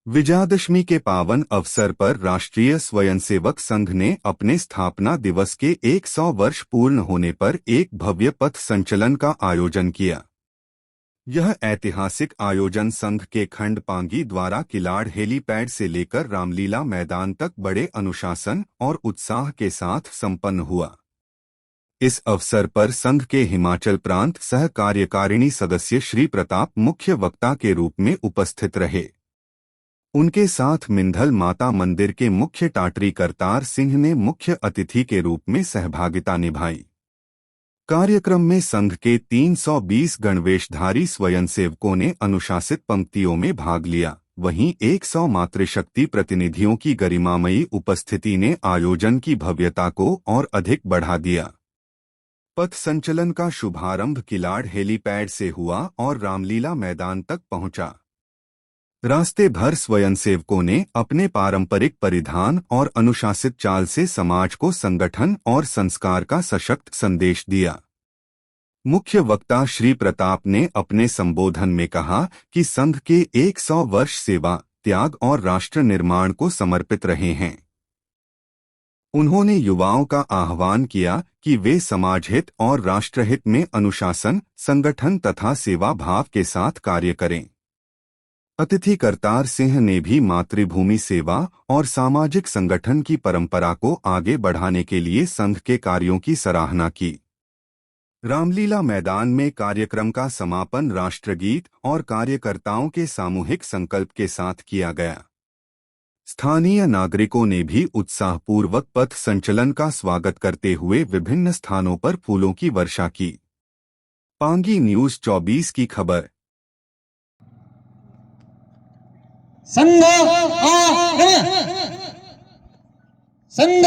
विजयादशमी के पावन अवसर पर राष्ट्रीय स्वयंसेवक संघ ने अपने स्थापना दिवस के 100 वर्ष पूर्ण होने पर एक भव्य पथ संचलन का आयोजन किया। यह ऐतिहासिक आयोजन संघ के खंड पांगी द्वारा किलाड़ हेलीपैड से लेकर रामलीला मैदान तक बड़े अनुशासन और उत्साह के साथ संपन्न हुआ। इस अवसर पर संघ के हिमाचल प्रांत सह कार्यकारिणी सदस्य श्री प्रताप मुख्य वक्ता के रूप में उपस्थित रहे। उनके साथ मिंधल माता मंदिर के मुख्य टाटरी करतार सिंह ने मुख्य अतिथि के रूप में सहभागिता निभाई। कार्यक्रम में संघ के 320 गणवेशधारी स्वयंसेवकों ने अनुशासित पंक्तियों में भाग लिया। वहीं 100 मातृशक्ति प्रतिनिधियों की गरिमामयी उपस्थिति ने आयोजन की भव्यता को और अधिक बढ़ा दिया। पथ संचलन का शुभारंभ किलाड़ हेलीपैड से हुआ और रामलीला मैदान तक पहुंचा। रास्ते भर स्वयंसेवकों ने अपने पारंपरिक परिधान और अनुशासित चाल से समाज को संगठन और संस्कार का सशक्त संदेश दिया। मुख्य वक्ता श्री प्रताप ने अपने संबोधन में कहा कि संघ के 100 वर्ष सेवा, त्याग और राष्ट्र निर्माण को समर्पित रहे हैं। उन्होंने युवाओं का आह्वान किया कि वे समाजहित और राष्ट्रहित में अनुशासन, संगठन तथा सेवा भाव के साथ कार्य करें। अतिथि करतार सिंह ने भी मातृभूमि सेवा और सामाजिक संगठन की परंपरा को आगे बढ़ाने के लिए संघ के कार्यों की सराहना की। रामलीला मैदान में कार्यक्रम का समापन राष्ट्रगीत और कार्यकर्ताओं के सामूहिक संकल्प के साथ किया गया। स्थानीय नागरिकों ने भी उत्साहपूर्वक पथ संचलन का स्वागत करते हुए विभिन्न स्थानों पर फूलों की वर्षा की। पांगी न्यूज़ 24 की खबर। संघ संघ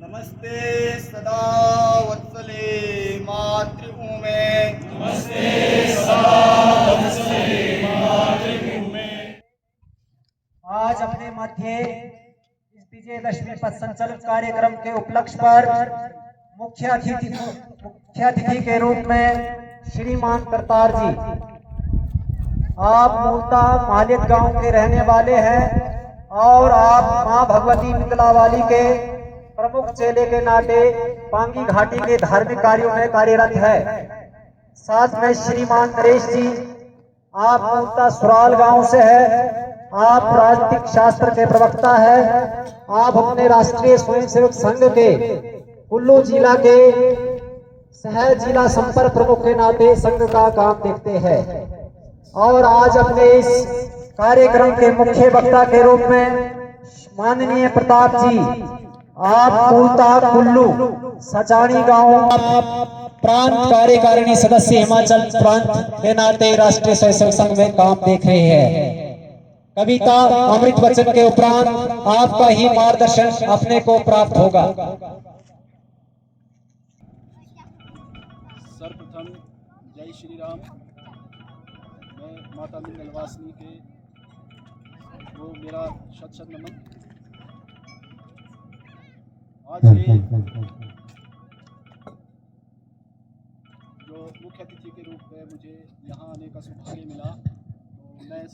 नमस्ते सदा वत्सले मातृभूमे। नमस्ते सदा वत्सले मातृभूमे। आज अपने मध्य इस विजयदशमी पथ संचलन कार्यक्रम के उपलक्ष्य पर मुख्य अतिथि के रूप में श्रीमान करतार जी, आप मूलतः मालिक गांव के रहने वाले हैं और आप मां भगवती मिंगलावाली के प्रमुख चेले के नाते पांगी घाटी के धार्मिक कार्यों में कार्यरत है। साथ में श्रीमान नरेश जी, आप मूलतः सुराल गांव से है, आप राजनीतिक शास्त्र के प्रवक्ता है। आप अपने राष्ट्रीय स्वयंसेवक संघ के कुल्लू जिला के सह जिला संपर्क प्रमुख के नाते संघ का काम देखते हैं और आज अपने इस कार्यक्रम के मुख्य वक्ता के रूप में माननीय प्रताप जी, आप मूलतः कुल्लू सचानी गांव प्रांत कार्यकारिणी सदस्य हिमाचल प्रांत के नाते राष्ट्रीय स्वयंसेवक संघ में काम देख रहे हैं। कविता अमृत वचन के उपरांत आपका ही मार्गदर्शन अपने को प्राप्त होगा। सर्वप्रथम जय श्री राम। मैं माता मिंगलवासिनी के वो मेरा शत शत नमन। आज ये जो मुख्य अतिथि के रूप में मुझे यहाँ आने का सौभाग्य मिला, तो मैं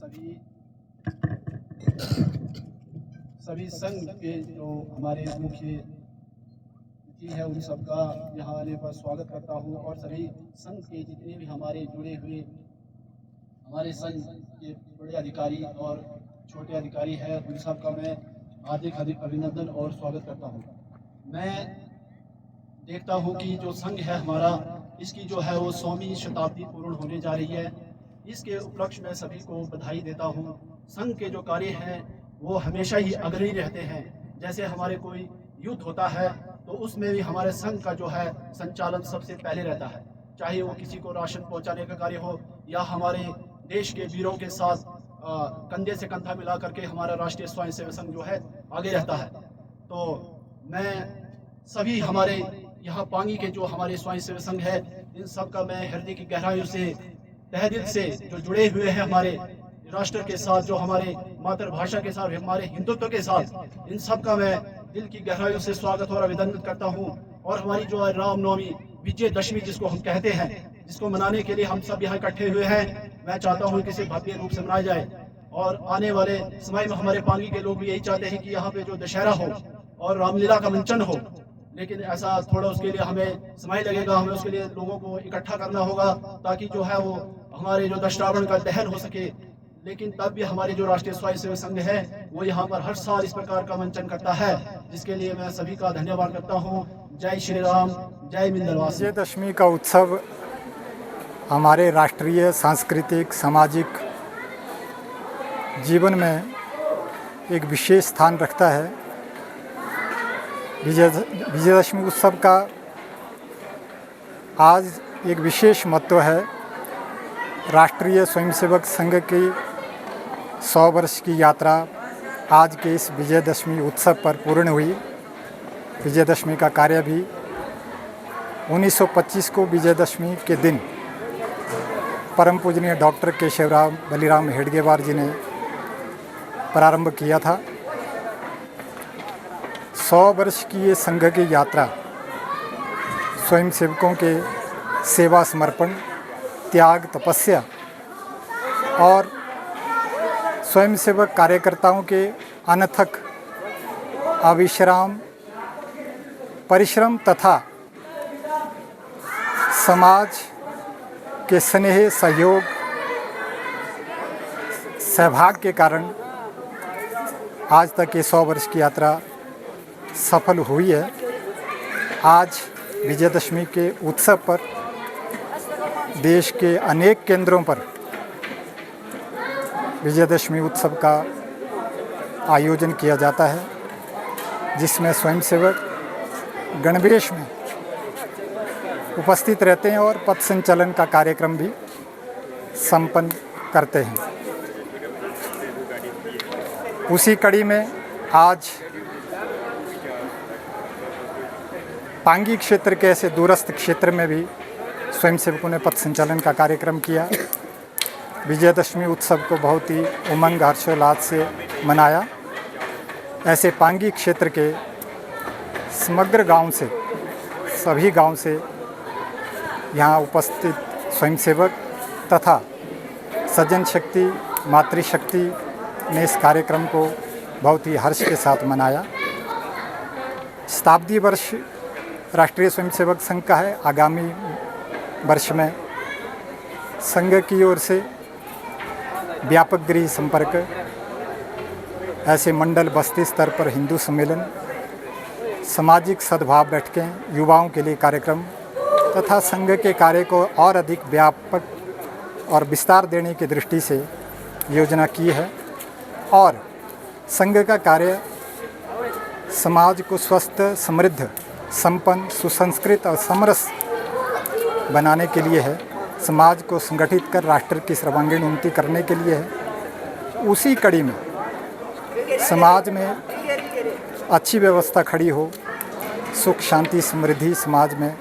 सभी संघ के जो हमारे मुख्य अतिथि है उन सबका यहाँ आने पर स्वागत करता हूँ और सभी संघ के जितने भी हमारे जुड़े हुए हमारे संघ के बड़े अधिकारी और छोटे अधिकारी हैं उन सबका मैं हार्दिक अभिनंदन और स्वागत करता हूँ। मैं देखता हूँ कि जो संघ है हमारा, इसकी जो है वो 100वीं शताब्दी पूर्ण होने जा रही है। इसके उपलक्ष्य में सभी को बधाई देता हूँ। संघ के जो कार्य हैं वो हमेशा ही अग्रणी रहते हैं। जैसे हमारे कोई युद्ध होता है तो उसमें भी हमारे संघ का जो है संचालन सबसे पहले रहता है, चाहे वो किसी को राशन पहुंचाने का कार्य हो या हमारे देश के वीरों के साथ कंधे से कंधा मिला करके हमारा राष्ट्रीय स्वयंसेवक संघ जो है आगे रहता है। तो मैं सभी हमारे यहाँ पांगी के जो हमारे स्वयंसेवक संघ है, इन सब का मैं हृदय की गहराइयों से तहे दिल से जो जुड़े हुए हैं हमारे राष्ट्र के साथ, जो हमारे मातृभाषा के साथ, हमारे हिंदुत्व के साथ, इन सब का मैं दिल की गहराइयों से स्वागत और अभिनंदन करता हूँ। और हमारी जो है रामनवमी, विजयदशमी जिसको हम कहते हैं, जिसको मनाने के लिए हम सब यहाँ इकट्ठे हुए हैं, मैं चाहता हूँ कि इसे भव्य रूप से मनाया जाए। और आने वाले समय में हमारे पांगी के लोग भी यही चाहते हैं कि यहाँ पे जो दशहरा हो और रामलीला का मंचन हो, लेकिन ऐसा थोड़ा उसके लिए हमें समय लगेगा। हमें उसके लिए लोगों को इकट्ठा करना होगा ताकि जो है वो हमारे जो दशरावण का दहन हो सके। लेकिन तब भी हमारी जो राष्ट्रीय स्वयंसेवक संघ है वो यहाँ पर हर साल इस प्रकार का मंचन करता है, जिसके लिए मैं सभी का धन्यवाद करता हूँ। जय श्री राम, जय मिंदलवासी। विजयदशमी का उत्सव हमारे राष्ट्रीय, सांस्कृतिक, सामाजिक जीवन में एक विशेष स्थान रखता है। विजयदशमी उत्सव का आज एक विशेष महत्व है। राष्ट्रीय स्वयंसेवक संघ की 100 वर्ष की यात्रा आज के इस विजयदशमी उत्सव पर पूर्ण हुई। विजयदशमी का कार्य भी 1925 को विजयदशमी के दिन परम पूजनीय डॉक्टर केशवराव बलिराम हेडगेवार जी ने प्रारंभ किया था। 100 वर्ष की ये संघ की यात्रा स्वयंसेवकों के सेवा, समर्पण, त्याग, तपस्या और स्वयंसेवक कार्यकर्ताओं के अनथक अविश्राम परिश्रम तथा समाज के स्नेह, सहयोग, सहभाग के कारण आज तक ये 100 वर्ष की यात्रा सफल हुई है। आज विजयदशमी के उत्सव पर देश के अनेक केंद्रों पर विजयदशमी उत्सव का आयोजन किया जाता है, जिसमें स्वयंसेवक गणवेश में उपस्थित रहते हैं और पथ संचलन का कार्यक्रम भी संपन्न करते हैं। उसी कड़ी में आज पांगी क्षेत्र के ऐसे दूरस्थ क्षेत्र में भी स्वयंसेवकों ने पथ संचलन का कार्यक्रम किया। विजयदशमी उत्सव को बहुत ही उमंग, हर्षोल्लास से मनाया। ऐसे पांगी क्षेत्र के समग्र गांव से, सभी गांव से यहाँ उपस्थित स्वयंसेवक तथा सज्जन शक्ति, मातृशक्ति ने इस कार्यक्रम को बहुत ही हर्ष के साथ मनाया। शताब्दी वर्ष राष्ट्रीय स्वयंसेवक संघ का है। आगामी वर्ष में संघ की ओर से व्यापक गृह संपर्क, ऐसे मंडल, बस्ती स्तर पर हिंदू सम्मेलन, सामाजिक सद्भाव बैठकें, युवाओं के लिए कार्यक्रम तथा संघ के कार्य को और अधिक व्यापक और विस्तार देने की दृष्टि से योजना की है। और संघ का कार्य समाज को स्वस्थ, समृद्ध, संपन्न, सुसंस्कृत और समरस बनाने के लिए है। समाज को संगठित कर राष्ट्र की सर्वांगीण उन्नति करने के लिए है। उसी कड़ी में समाज में अच्छी व्यवस्था खड़ी हो, सुख, शांति, समृद्धि समाज में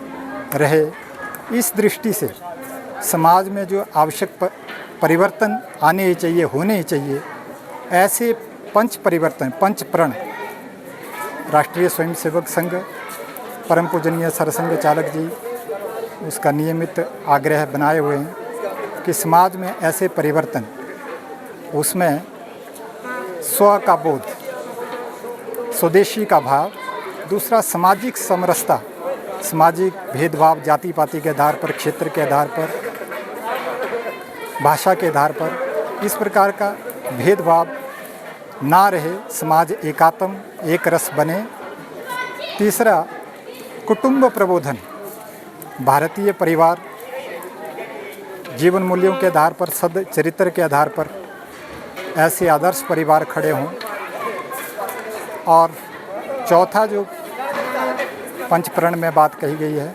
रहे, इस दृष्टि से समाज में जो आवश्यक परिवर्तन आने ही चाहिए, होने ही चाहिए, ऐसे पंच परिवर्तन, पंच प्रण राष्ट्रीय स्वयंसेवक संघ परम पूजनीय सरसंघ चालक जी उसका नियमित आग्रह बनाए हुए हैं कि समाज में ऐसे परिवर्तन, उसमें स्व का बोध, स्वदेशी का भाव, दूसरा सामाजिक समरसता, सामाजिक भेदभाव जाति पाति के आधार पर, क्षेत्र के आधार पर, भाषा के आधार पर, इस प्रकार का भेदभाव ना रहे, समाज एकात्म एक रस बने। तीसरा कुटुंब प्रबोधन, भारतीय परिवार जीवन मूल्यों के आधार पर, सद चरित्र के आधार पर ऐसे आदर्श परिवार खड़े हों। और चौथा जो पंचप्रण में बात कही गई है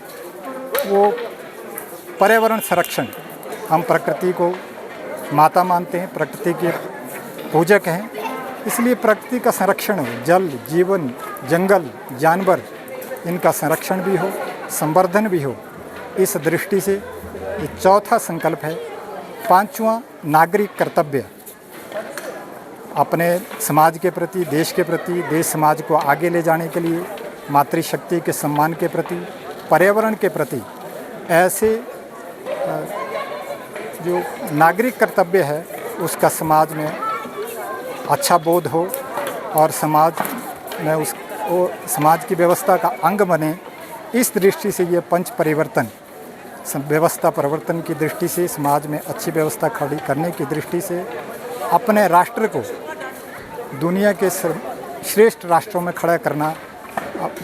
वो पर्यावरण संरक्षण। हम प्रकृति को माता मानते हैं, प्रकृति के पूजक हैं, इसलिए प्रकृति का संरक्षण हो, जल, जीवन, जंगल, जानवर, इनका संरक्षण भी हो, संवर्धन भी हो। इस दृष्टि से ये चौथा संकल्प है। पांचवा नागरिक कर्तव्य, अपने समाज के प्रति, देश के प्रति, देश समाज को आगे ले जाने के लिए, मातृशक्ति के सम्मान के प्रति, पर्यावरण के प्रति ऐसे जो नागरिक कर्तव्य है उसका समाज में अच्छा बोध हो और समाज में वो समाज की व्यवस्था का अंग बने। इस दृष्टि से ये पंच परिवर्तन, व्यवस्था परिवर्तन की दृष्टि से, समाज में अच्छी व्यवस्था खड़ी करने की दृष्टि से अपने राष्ट्र को दुनिया के श्रेष्ठ राष्ट्रों में खड़ा करना,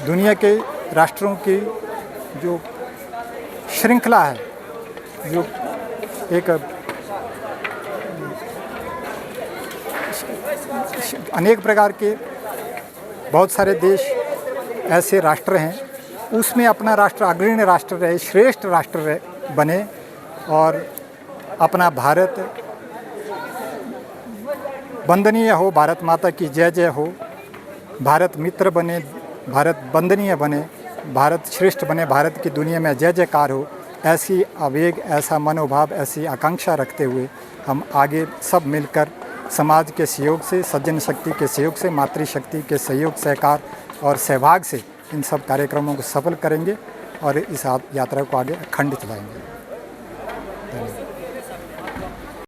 दुनिया के राष्ट्रों की जो श्रृंखला है, जो एक अनेक प्रकार के बहुत सारे देश ऐसे राष्ट्र हैं, उसमें अपना राष्ट्र अग्रणी राष्ट्र रहे, श्रेष्ठ राष्ट्र रहे बने और अपना भारत वंदनीय हो, भारत माता की जय जय हो, भारत मित्र बने, भारत वंदनीय बने, भारत श्रेष्ठ बने, भारत की दुनिया में जय जयकार हो। ऐसी आवेग, ऐसा मनोभाव, ऐसी आकांक्षा रखते हुए हम आगे सब मिलकर समाज के सहयोग से, सज्जन शक्ति के सहयोग से, मातृशक्ति के सहयोग, सहकार और सहभाग से इन सब कार्यक्रमों को सफल करेंगे और इस यात्रा को आगे अखंड चलाएंगे। धन्यवाद।